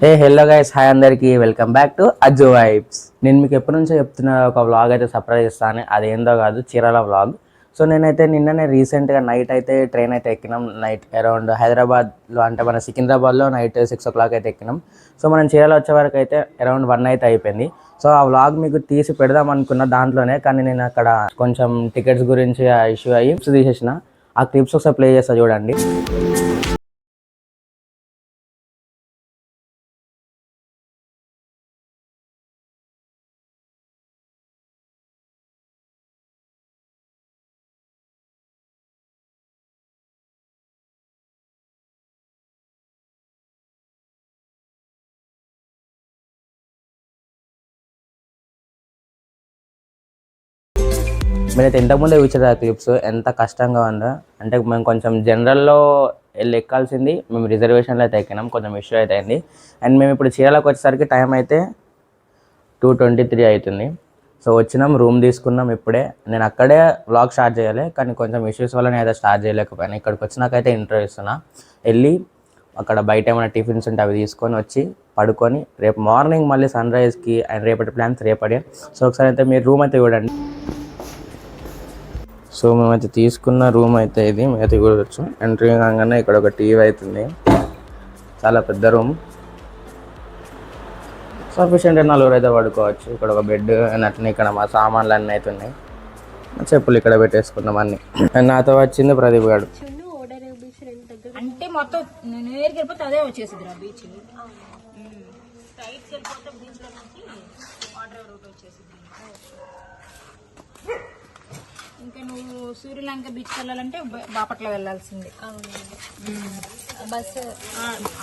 Hello guys, hi అందరికి, welcome back to Ajju vibes. నేను మీకు ఎప్పటి నుంచో చెప్తున్నా ఒక వ్లాగ్ అయితే సర్ప్రైజ్ ఇస్తాను. అదేందో కాదు, చీరాల వ్లాగ్. సో నేనైతే నిన్ననే రీసెంట్గా నైట్ అయితే ట్రైన్ అయితే ఎక్కినాం. నైట్ అరౌండ్ హైదరాబాద్లో, అంటే మన సికింద్రాబాద్లో నైట్ 6 o'clock అయితే ఎక్కినాం. సో మనం చీరాల వచ్చే వరకు అయితే అరౌండ్ 1 అయితే అయిపోయింది. సో ఆ వ్లాగ్ మీకు తీసి పెడదాం అనుకున్న దాంట్లోనే, కానీ నేను అక్కడ కొంచెం టికెట్స్ గురించి ఆ ఇష్యూ అయ్యి తీసేసిన. ఆ క్లిప్స్ ఒకసారి ప్లే చేస్తా చూడండి. మీరైతే ఇంతకుముందే చూసారు ఆ క్లిప్స్, ఎంత కష్టంగా ఉందో. అంటే మేము కొంచెం జనరల్లో వెళ్ళి ఎక్కాల్సింది, మేము రిజర్వేషన్లో అయితే ఎక్కినాం. కొంచెం ఇష్యూ అయితే అయింది. అండ్ మేము ఇప్పుడు చీరాలకు వచ్చేసరికి టైం అయితే 2:23 అవుతుంది. సో వచ్చినాం, రూమ్ తీసుకున్నాం ఇప్పుడే. నేను అక్కడే వ్లాగ్ స్టార్ట్ చేయాలి, కానీ కొంచెం ఇష్యూస్ వల్ల నేను అయితే స్టార్ట్ చేయలేకపోయాను. ఇక్కడికి వచ్చినాకైతే ఇంటర్వ్యూ ఇస్తున్నా. వెళ్ళి అక్కడ బయట ఏమైనా టిఫిన్స్ ఉంటే అవి తీసుకొని వచ్చి పడుకొని రేపు మార్నింగ్ మళ్ళీ సన్రైజ్కి అండ్ రేపటి ప్లాన్స్ రేపడే. సో ఒకసారి అయితే మీరు రూమ్ అయితే చూడండి. సో మేమైతే తీసుకున్న రూమ్ అయితే ఇది, మేమైతే చూడవచ్చు. ఎంట్రీ కాగానే ఇక్కడ ఒక టీవీ అవుతుంది, చాలా పెద్ద రూమ్. సఫిషియెంట్ నలుగురు అయితే పడుకోవచ్చు. ఇక్కడ ఒక బెడ్ అండ్ అట్నే ఇక్కడ మా సామాన్లు అన్నీ అయితే ఉన్నాయి. చెప్పులు ఇక్కడ పెట్టేసుకున్నాం అన్ని. అండ్ నాతో వచ్చింది ప్రదీప్ గారు. అంటే మొత్తం నేరుకి వెళ్ళిపోతే అదే వచ్చేసింది రా బీచ్. సైడ్కి వెళ్ళిపోతే బీచ్ లో నుంచి వాటర్ రూట్ వచ్చేసింది. ఇంకా నువ్వు సూర్యలంక బీచ్ వెళ్ళాలంటే బాపట్ల వెళ్ళాల్సింది. బస్సు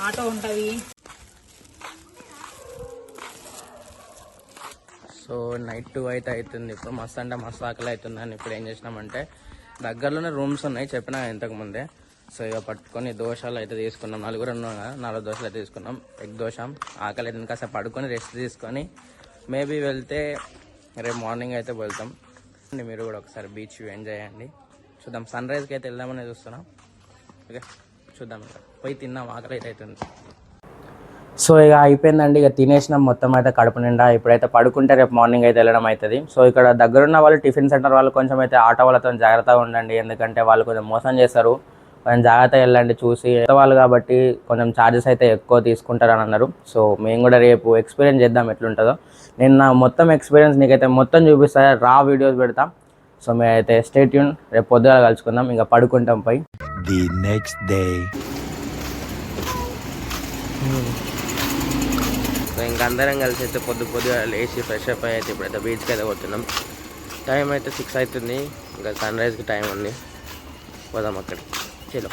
ఆటో ఉంటుంది. సో నైట్ 2 అయితే అవుతుంది. ఇప్పుడు మస్తు అంటే మస్తు ఆకలి అవుతుంది. అని ఇప్పుడు ఏం చేసినామంటే దగ్గరలోనే రూమ్స్ ఉన్నాయి, చెప్పినా ఇంతకుముందే. సో ఇక పట్టుకొని దోశలు అయితే తీసుకున్నాం. నలుగురు ఉన్నాం కదా, 4 దోశలు అయితే తీసుకున్నాం. ఎగ్ దోశ. ఆకలి అయితే కాసేపు పడుకొని రెస్ట్ తీసుకొని మేబీ వెళ్తే రేపు మార్నింగ్ అయితే వెళ్తాం. మీరు కూడా ఒకసారి బీచ్ ఎంజాయ్ చేయండి. చూద్దాం, సన్ రైజ్కి అయితే వెళ్దామని చూస్తున్నాం. ఓకే చూద్దాం, ఇక పోయి తిన్నాం, ఆకలి అయితే అవుతుంది. సో ఇక అయిపోయిందండి, ఇక తినేసినాం మొత్తం అయితే కడుపు నిండా. ఇప్పుడైతే పడుకుంటే రేపు మార్నింగ్ అయితే వెళ్ళడం అవుతుంది. సో ఇక్కడ దగ్గరున్న వాళ్ళు, టిఫిన్ సెంటర్ వాళ్ళు కొంచెం అయితే ఆటో వాళ్ళతో జాగ్రత్తగా ఉండండి, ఎందుకంటే వాళ్ళు కొంచెం మోసం చేస్తారు. కొంచెం జాగ్రత్తగా వెళ్ళండి, చూసి వాళ్ళు కాబట్టి కొంచెం ఛార్జెస్ అయితే ఎక్కువ తీసుకుంటారని అన్నారు. సో మేము కూడా రేపు ఎక్స్పీరియన్స్ చేద్దాం ఎట్లుంటుందో. నేను నా మొత్తం ఎక్స్పీరియన్స్ నీకైతే మొత్తం చూపిస్తా, రా వీడియోస్ పెడతాం. సో మేమైతే స్టే ట్యూన్, రేపు పొద్దుగా కలుసుకుందాం. ఇంకా పడుకుంటాం పోయి. The next day. సో ఇంకా అందరం కలిసి అయితే పొద్దుగా లేచి ఫ్రెష్ అప్ అయితే ఇప్పుడైతే బీచ్కి అయితే పోతున్నాం. టైం అయితే 6 అవుతుంది. ఇంకా సన్ రైజ్కి టైం ఉంది, పోదాం అక్కడికి. చలో.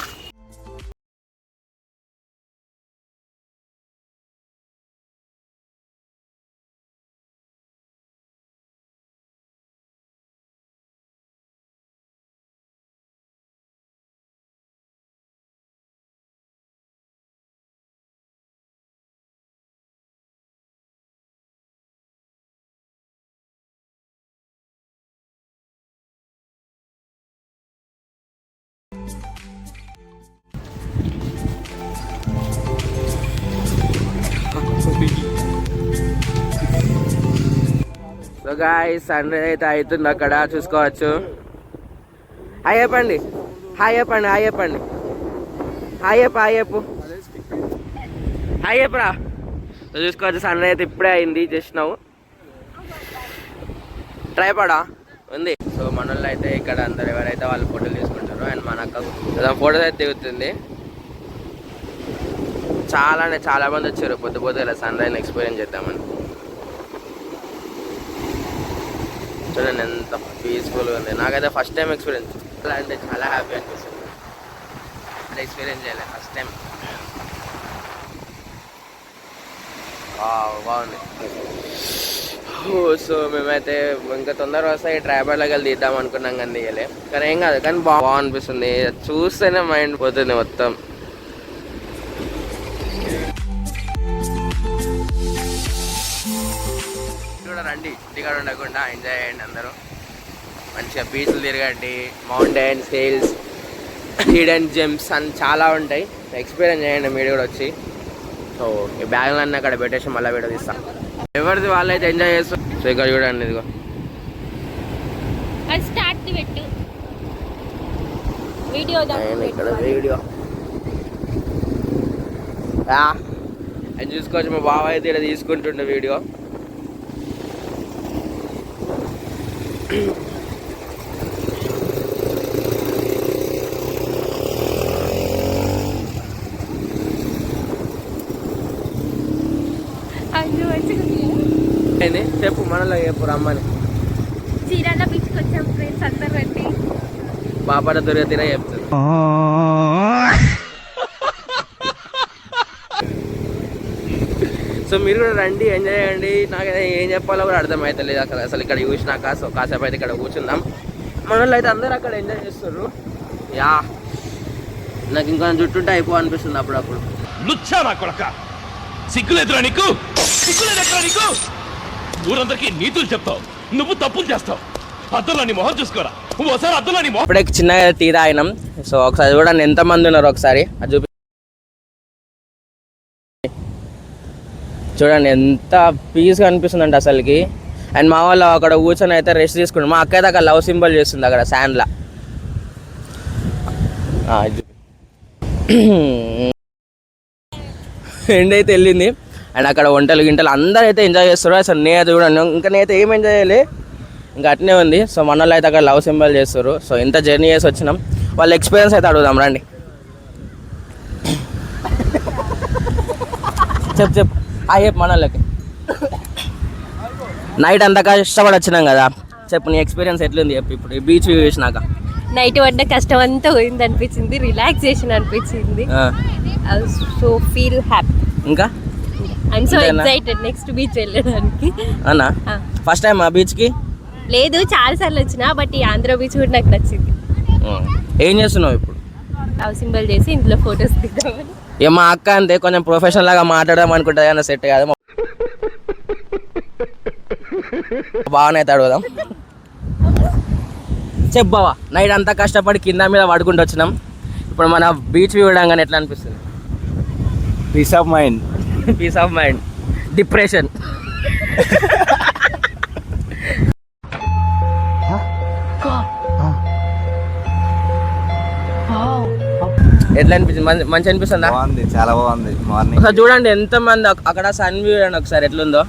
సో గాయ్స్, సన్ రైజ్ అయితే అవుతుంది అక్కడ, చూసుకోవచ్చు. హాయ్ చెప్పండి, హాయ్ చెప్పండి, హాయ్ చెప్పండి, హాయ్ చెప్పు, హాయ్ చెప్పు, హాయ్ చెప్పురా. సో చూసుకోవచ్చు, సన్ రైజ్ అయితే ఇప్పుడే అయింది. జస్ట్ నవ్వు ట్రైపాడా ఉంది. సో మనోళ్ళు అయితే ఇక్కడ అందరు ఎవరైతే వాళ్ళు ఫోటోలు తీసుకుంటారో, అండ్ మన అక్క ఫోటోస్ అయితే దిగుతుంది. చాలా అంటే చాలా మంది వచ్చారు పొద్దుగా సన్ రైజ్ ఎక్స్పీరియన్స్ చేద్దామని. చూడండి ఎంత పీస్ఫుల్గా ఉంది. నాకైతే ఫస్ట్ టైం ఎక్స్పీరియన్స్, చాలా అంటే చాలా హ్యాపీ అనిపిస్తుంది. అలా ఎక్స్పీరియన్స్ చేయలేదు ఫస్ట్ టైం. బాగుంది. సో మేమైతే ఇంకా తొందరగా వస్తాయి ట్రైపాడ్లోకి వెళ్ళి తీద్దాం అనుకున్నాం, కానీ తీయలే. కానీ ఏం కాదు, కానీ బాగా అనిపిస్తుంది. చూస్తేనే మైండ్ పోతుంది మొత్తం. రండి, ఇంటికాడ ఉండకుండా ఎంజాయ్ చేయండి అందరూ. మంచిగా బీచ్లు తిరగండి, మౌంటైన్స్, హిల్స్, హిడెన్ జెమ్స్ అని చాలా ఉంటాయి. ఎక్స్పీరియన్స్ చేయండి మీరు కూడా వచ్చి. ఓకే బ్యాగులన్నీ అక్కడ పెట్టేసి మళ్ళీ వీడియో తీస్తా. ఎవరిది వాళ్ళైతే ఎంజాయ్ చేస్తారు. సో ఇక్కడ చూడండి ఇదిగో ఇక్కడ వీడియో అది చూసుకోవచ్చు. మా బావ అయితే ఇక్కడ తీసుకుంటుండే వీడియో. చెప్పు మనలో చెప్పు రమ్మని. చీరాల బీచ్కి వచ్చాం ఫ్రెండ్స్ అందరు రండి. బాపట తిరగ తిరగ చెప్తుంది. సో మీరు కూడా రండి, ఎంజాయ్ చేయండి. నాకు ఏం చెప్పాలో కూడా అర్థమవుతలేదు అసలు ఇక్కడ చూసినాక. సో కాసేపు అయితే ఇక్కడ కూర్చుందాం. మన వాళ్ళు అయితే అందరూ అక్కడ ఎంజాయ్ చేస్తున్నారు. యా నాకు ఇంకా జుట్టుంటే అయిపో అనిపిస్తుంది అప్పుడప్పుడు. సిగ్గులేదురా నీకు? సిగ్గులేదురా నీకు? ఊరందరికీ నీతులు చెప్తావు, నువ్వు తప్పులు చేస్తావు. అద్దంలో నీ మొహం చూసుకోరా. ఒకసారి అద్దంలో నీ మొహం. ఇప్పుడే చిన్నగా టీ తాగినాం. సో ఒకసారి చూడండి ఎంతమంది ఉన్నారు ఒకసారి అది చూపి. చూడండి ఎంత పీస్గా అనిపిస్తుందంటే అసలుకి. అండ్ మా వాళ్ళు అక్కడ కూర్చొని అయితే రెస్ట్ తీసుకుంటారు. మా అక్క అయితే అక్కడ లవ్ సింబల్ చేస్తుంది అక్కడ శాండ్లా. ఎండ్ అయితే వెళ్ళింది. అండ్ అక్కడ వంటలు గింటలు అందరూ అయితే ఎంజాయ్ చేస్తారు. అసలు నేనైతే చూడండి ఇంకా నేనైతే ఏం ఎంజాయ్ చేయాలి, ఇంకా అట్నే ఉంది. సో మన వాళ్ళు అయితే అక్కడ లవ్ సింబల్ చేస్తారు. సో ఇంత జర్నీ చేసి వచ్చినాం. వాళ్ళ ఎక్స్పీరియన్స్ అయితే అడుగుదాం రండి. చెప్పు చెప్పు మన వాళ్ళకి. నైట్ అంతా కష్టపడి వచ్చినాం కదా, చెప్పు నీ ఎక్స్పీరియన్స్ ఎట్లుంది చెప్పు. ఇప్పుడు ఈ బీచ్ వ్యూ చేసినాక నైట్ పడ్డ కష్టం అంతా పోయింది అనిపించింది, రిలాక్సేషన్ అనిపించింది. So feel happy. ఇంకా I'm so excited next beach వెళ్ళడానికి. అన్నా ఫస్ట్ టైం ఆ బీచ్కి? లేదు చాలా సార్లు వచ్చినా, బట్ ఈ ఆంధ్ర బీచ్ కూడా నాకు నచ్చింది. ఏం చేస్తున్నావు ఇప్పుడు? లవ్ సింబల్ చేసి ఇంట్లో ఫొటోస్ దిద్దామని. ఏ మా అక్క అంతే కొంచెం ప్రొఫెషనల్ లాగా మాట్లాడదాం అనుకుంటుంది కానీ సెట్ కాదు. బాగానైతే అడుగుదాం. చెప్పు బావా, నైట్ అంతా కష్టపడి కింద మీద పడుకుంటూ వచ్చినాం. ఇప్పుడు మన బీచ్ వ్యూ చూడంగానే ఎట్లా అనిపిస్తుంది? Peace of mind. Peace of mind, depression. ఎట్లా అనిపించింది? మంచి అనిపిస్తుందా? బాగుంది, చాలా బాగుంది. మార్నింగ్ ఒకసారి చూడండి ఎంత మంది అక్కడ సన్ వ్యూ చూడండి ఒకసారి ఎట్లుందో.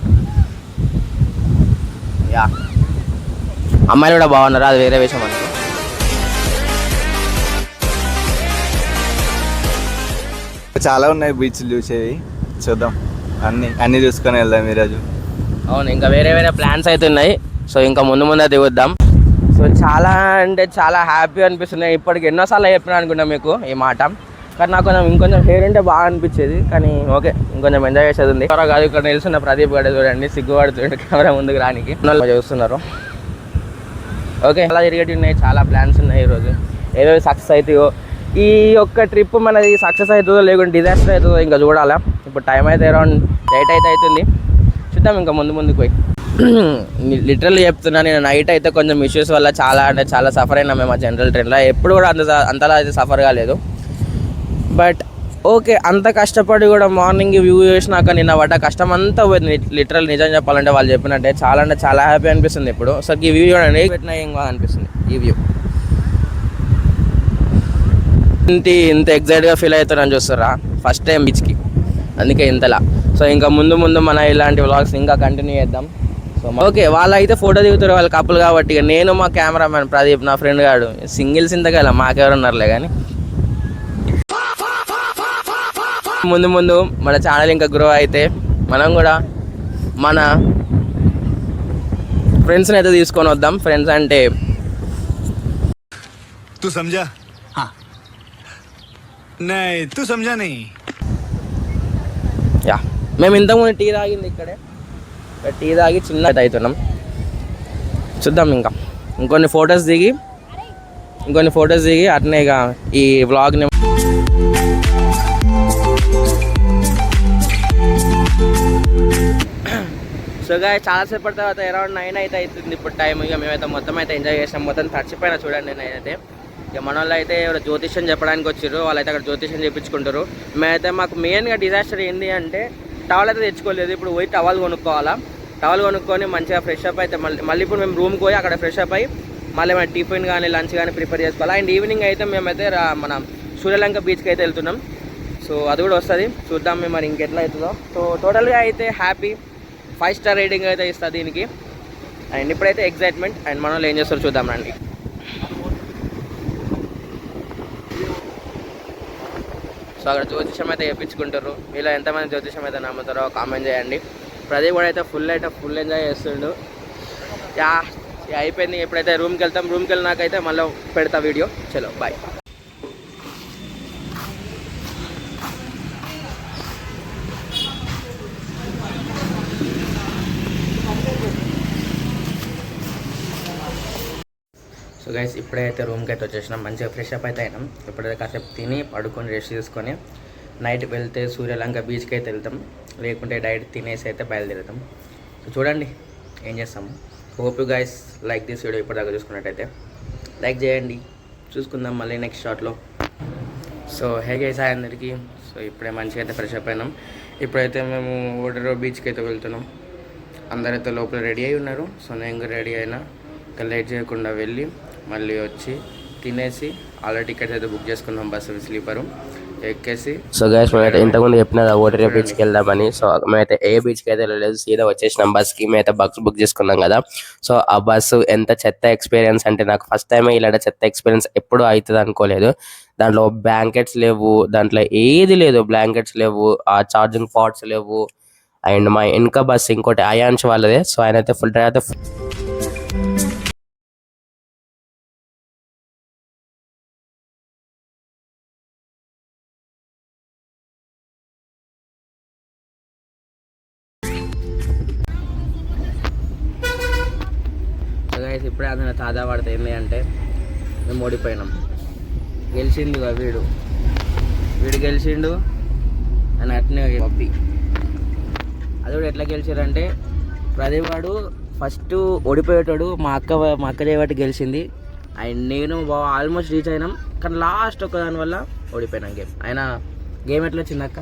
యా అమ్మాయిలు కూడా బాగున్నారు, అది వేరే విషయం అనుకో. చాలా ఉన్నాయి బీచ్లు చూసేవి, చూద్దాం. అన్ని చూసుకొని వెళ్దాం ఈరోజు. అవును, ఇంకా వేరే వేరే ప్లాన్స్ అయితే ఉన్నాయి. సో ఇంకా ముందు ముందే దిగుద్దాం. సో చాలా అంటే చాలా హ్యాపీ అనిపిస్తున్నాయి. ఇప్పటికి ఎన్నోసార్లు చెప్పినా అనుకున్నా మీకు ఈ మాట, కానీ నాకు కొంచెం ఇంకొంచెం హెయిర్ ఉంటే బాగా అనిపించేది. కానీ ఓకే ఇంకొంచెం ఎంజాయ్ చేసేది ఉంది. కాదు ఇక్కడ నిలుస్తున్న ప్రదీప్ గడే చూడండి, సిగ్గుపడుతుండే కెమెరా ముందుకు రానికి. చూస్తున్నారు. ఓకే చాలా తిరిగేటివి ఉన్నాయి, చాలా ప్లాన్స్ ఉన్నాయి. ఈరోజు ఏవేవి సక్సెస్ అవుతాయో, ఈ ఒక్క ట్రిప్ మనది సక్సెస్ అవుతుందో లేకుంటే డిజాస్టర్ అవుతుందో ఇంకా చూడాలా. ఇప్పుడు టైం అయితే అరౌండ్ 8 అయితే అవుతుంది. చూద్దాం ఇంకా ముందుకు పోయి. లిటరల్లీ చెప్తున్నా, నేను నైట్ అయితే కొంచెం ఇష్యూస్ వల్ల చాలా అంటే చాలా సఫర్ అయినా మేము ఆ జనరల్ ట్రైన్లో. ఎప్పుడు కూడా అంతలా అయితే సఫర్ కాలేదు. బట్ ఓకే అంత కష్టపడి కూడా మార్నింగ్ వ్యూ చేసినాక నిన్న పడ్డ కష్టం అంతా పోయింది. లిటరల్ నిజం చెప్పాలంటే వాళ్ళు చెప్పినట్టే చాలా అంటే చాలా హ్యాపీ అనిపిస్తుంది. ఇప్పుడు సో ఈ వ్యూ చూడండి పెట్టినా ఏం కాదు అనిపిస్తుంది. ఈ వ్యూ ఇంత ఎగ్జైట్గా ఫీల్ అవుతారని చూస్తారా ఫస్ట్ టైం బీచ్కి, అందుకే ఇంతలా. సో ఇంకా ముందు మన ఇలాంటి వ్లాగ్స్ ఇంకా కంటిన్యూ చేద్దాం. సో ఓకే వాళ్ళు అయితే ఫోటో దిగుతారు, వాళ్ళ కప్పులు కాబట్టి. నేను మా కెమెరామ్యాన్ ప్రదీప్, నా ఫ్రెండ్ గాడు సింగిల్స్ ఇంతకాల మాకెవరు ఉన్నారులే. కానీ ముందు మన ఛానల్ ఇంకా గ్రో అయితే మనం కూడా మన ఫ్రెండ్స్ని అయితే తీసుకొని వద్దాం. ఫ్రెండ్స్ అంటే तू समझा? हाँ नहीं तू समझा नहीं. యా మేము ఇంతకుముందు టీ తాగింది ఇక్కడే, టీ తాగి చిన్న అవుతున్నాం. చూద్దాం ఇంకా ఇంకొన్ని ఫొటోస్ దిగి అట్నే ఇక ఈ వ్లాగ్ని సో గా చాలాసేపటి తర్వాత అరౌండ్ 9 అయితే అవుతుంది ఇప్పుడు టైం. ఇక మేమైతే మొత్తం అయితే ఎంజాయ్ చేసాం. మొత్తం తడిచిపోయినా చూడండి నేనైతే. ఇక మన వాళ్ళు అయితే జ్యోతిష్యం చెప్పడానికి వచ్చారు, వాళ్ళైతే అక్కడ జ్యోతిష్యం చేయించుకుంటారు. మేమైతే మాకు మెయిన్గా డిజాస్టర్ ఏంటి అంటే టవల్ అయితే తెచ్చుకోలేదు. ఇప్పుడు పోయి టవల్ కొనుక్కోవాలా. టవల్ కొనుక్కొని మంచిగా ఫ్రెష్ అప్ అయితే మళ్ళీ ఇప్పుడు మేము రూమ్కి పోయి అక్కడ ఫ్రెష్ అప్ అయ్యి మళ్ళీ మన టిఫిన్ కానీ లంచ్ కానీ ప్రిపేర్ చేసుకోవాలి. అండ్ ఈవినింగ్ అయితే మేమైతే మన సూర్యలంక బీచ్కి అయితే వెళ్తున్నాం. సో అది కూడా వస్తుంది, చూద్దాం మేము మరి ఇంకెట్లా అవుతుందో. సో టోటల్గా అయితే హ్యాపీ, 5 స్టార్ రేటింగ్ అయితే ఇస్తుంది దీనికి. అండ్ ఇప్పుడైతే ఎగ్జైట్మెంట్. అండ్ మన వాళ్ళు ఏం చేస్తారో చూద్దాం రండి. సో అక్కడ జ్యోతిషం అయితే చేయించుకుంటారు. మీలో ఎంతమంది జ్యోతిషం అయితే నమ్ముతారో కామెంట్ చేయండి. ప్రదీప్ కూడా అయితే ఫుల్ ఎంజాయ్ చేస్తుండు. యా అయిపోయింది. ఎప్పుడైతే రూమ్కి వెళ్తాం, రూమ్కి వెళ్ళినాకైతే మళ్ళీ పెడతా వీడియో. చలో బాయ్. సో గైస్ ఇప్పుడైతే రూమ్కి అయితే వచ్చేసినాం. మంచిగా ఫ్రెష్ అప్ అయితే అయినాం. ఇప్పుడైతే కాసేపు తిని పడుకొని రెస్ట్ తీసుకొని నైట్ వెళ్తే సూర్యలంక బీచ్కి అయితే వెళ్తాం, లేకుంటే డైరెక్ట్ తినేసి అయితే బయలుదేరుతాం. సో చూడండి ఏం చేస్తాము. Hope you guys like this video. ఇప్పటిదాకా చూసుకున్నట్టయితే లైక్ చేయండి. చూసుకుందాం మళ్ళీ నెక్స్ట్ షాట్లో. సో హే గైస్ హాయ్ అందరికీ. సో ఇప్పుడే మంచిగా అయితే ఫ్రెష్ అప్ అయినాం. ఇప్పుడైతే మేము ఓడరో బీచ్కి అయితే వెళ్తున్నాం. అందరైతే లోపల రెడీ అయి ఉన్నారు. సో నేను కూడా రెడీ అయినా. ఇంకా లేట్ చేయకుండా వెళ్ళి మళ్ళీ వచ్చి తినేసి ఆల్రెడీ టికెట్స్ అయితే బుక్ చేసుకున్నాం, బస్సు స్లీపరు ఎక్కేసి. సో గైస్ మేమైతే ఇంతకుముందు చెప్పిన ఓటరీ బీచ్కి వెళ్దామని. సో మేమైతే ఏ బీచ్కి అయితే వెళ్ళలేదు, సీదా వచ్చేసినాం బస్కి. మేమైతే బస్ బుక్ చేసుకున్నాం కదా. సో ఆ బస్సు ఎంత చెత్త ఎక్స్పీరియన్స్ అంటే, నాకు ఫస్ట్ టైమే ఇలాంటి చెత్త ఎక్స్పీరియన్స్ ఎప్పుడు అవుతుంది అనుకోలేదు. దాంట్లో బ్లాంకెట్స్ లేవు, దాంట్లో ఏది లేదు, బ్లాంకెట్స్ లేవు, ఆ ఛార్జింగ్ పాడ్స్ లేవు. అండ్ మా వెనక బస్ ఇంకోటి అయాన్ష్ వాళ్ళదే. సో ఆయన అయితే ఫుల్ డ్రైవ్ అయితే ఇప్పుడే అందులో తాజా పడితే ఏంటి అంటే మేము ఓడిపోయినాం. గెలిచిండు వీడు గెలిచిండు అని అట్నే పప్పి. అది కూడా ఎట్లా గెలిచారంటే ప్రదీప్ వాడు ఫస్ట్ ఓడిపోయేటాడు, మా అక్క దేవటి గెలిచింది. అండ్ నేను ఆల్మోస్ట్ రీచ్ అయినాం, కానీ లాస్ట్ ఒక దాని వల్ల ఓడిపోయినాం గేమ్. అయినా గేమ్ ఎట్లా వచ్చింది అక్క?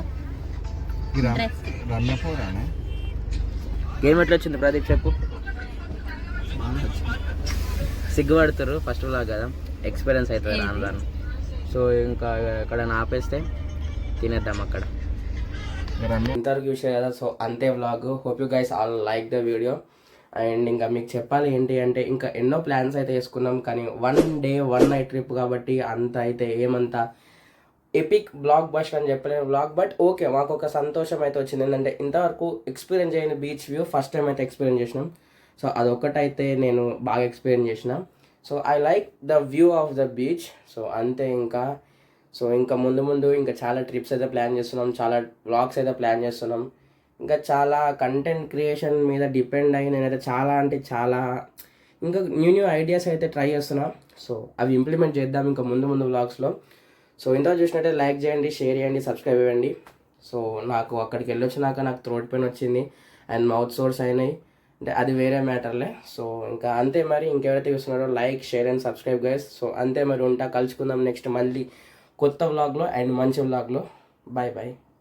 గేమ్ ఎట్లా వచ్చింది ప్రదీప్ చెప్పు. సిగ్గుపడుతారు ఫస్ట్ వ్లాగ్ కదా, ఎక్స్పీరియన్స్ అవుతుంది రాను. సో ఇంకా ఎక్కడైనా ఆపేస్తే తినేద్దాం అక్కడ. ఇంతవరకు విషయం కదా. సో అంతే vlog. Hope you guys all like the video. And ఇంకా మీకు చెప్పాలి ఏంటి అంటే, ఇంకా ఎన్నో ప్లాన్స్ అయితే వేసుకున్నాం, కానీ 1 డే 1 నైట్ ట్రిప్ కాబట్టి అంత అయితే ఏమంతా ఎపిక్ బ్లాగ్ బస్ట్ అని చెప్పలేను వ్లాగ్. బట్ ఓకే, మాకు ఒక సంతోషం అయితే వచ్చింది. ఏంటంటే ఇంతవరకు ఎక్స్పీరియన్స్ చేయని బీచ్ వ్యూ ఫస్ట్ టైం అయితే ఎక్స్పీరియన్స్ చేసినాం. సో అదొక్కటైతే నేను బాగా ఎక్స్పీరియన్స్ చేసిన. So I like the view of the beach. So అంతే. ఇంకా ముందు ఇంకా చాలా ట్రిప్స్ అయితే ప్లాన్ చేస్తున్నాం, చాలా వ్లాగ్స్ అయితే ప్లాన్ చేస్తున్నాం. ఇంకా చాలా కంటెంట్ క్రియేషన్ మీద డిపెండ్ అయ్యి నేనైతే చాలా ఇంకా న్యూ ఐడియాస్ అయితే ట్రై చేస్తున్నా. సో అవి ఇంప్లిమెంట్ చేద్దాం ఇంకా ముందు వ్లాగ్స్లో. సో ఇంతవరకు చూసినట్టే లైక్ చేయండి, షేర్ చేయండి, సబ్స్క్రైబ్ ఇవ్వండి. సో నాకు అక్కడికి వెళ్ళొచ్చినాక నాకు థ్రోట్ పెయిన్ వచ్చింది అండ్ మౌత్ సోర్స్ అయినాయి, అంటే అది వేరే మ్యాటర్లే. సో ఇంకా అంతే మరి. ఇంకెవరైతే చూస్తున్నారో like, share and subscribe guys. So అంతే మరి, కలుసుకుందాం నెక్స్ట్ మళ్ళీ కొత్త వ్లాగ్లో అండ్ మంచి వ్లాగ్లో. Bye bye.